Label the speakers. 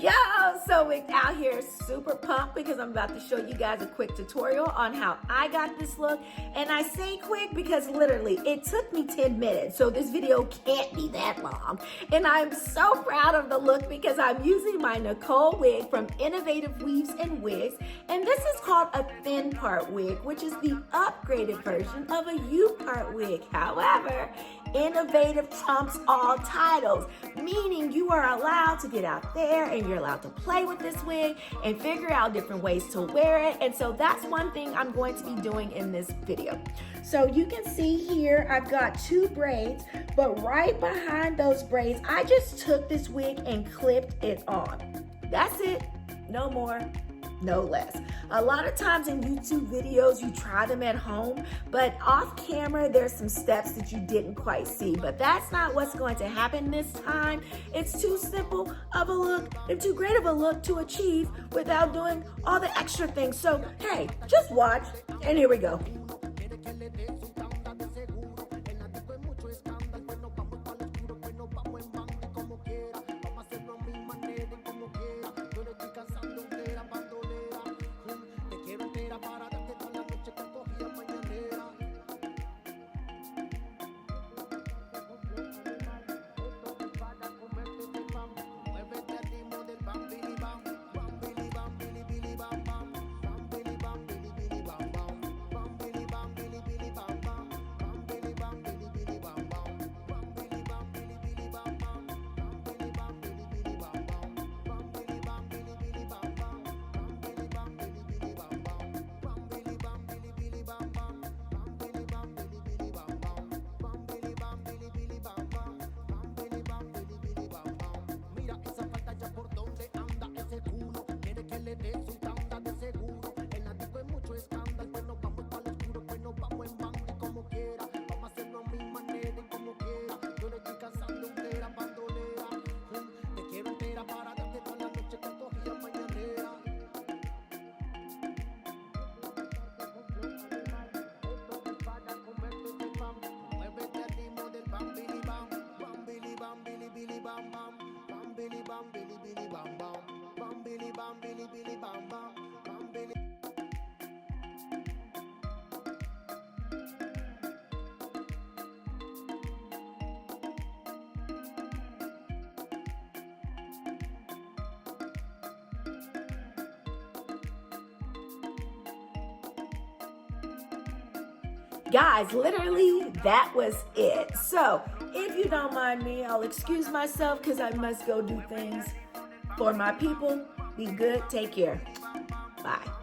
Speaker 1: Yo, so we're out here super pumped because I'm about to show you guys a quick tutorial on how I got this look. And I say quick because literally it took me 10 minutes, so this video can't be that long. And I'm so proud of the look because I'm using my Nicole wig from Innovative Weaves and Wigs. And this is called a Thin Part wig, which is the upgraded version of a U-part wig. However, innovative trumps all titles, meaning you are allowed to get out there and you're allowed to play with this wig and figure out different ways to wear it. And so that's one thing I'm going to be doing in this video. So you can see here, I've got two braids, but right behind those braids, I just took this wig and clipped it on. That's it, no more, no less. A lot of times in YouTube videos, you try them at home, but off camera, there's some steps that you didn't quite see, but that's not what's going to happen this time. It's too simple of a look and too great of a look to achieve without doing all the extra things. So, hey, just watch, and here we go. Guys, literally, that was it. So, if you don't mind me, I'll excuse myself because I must go do things for my people. Be good. Take care. Bye.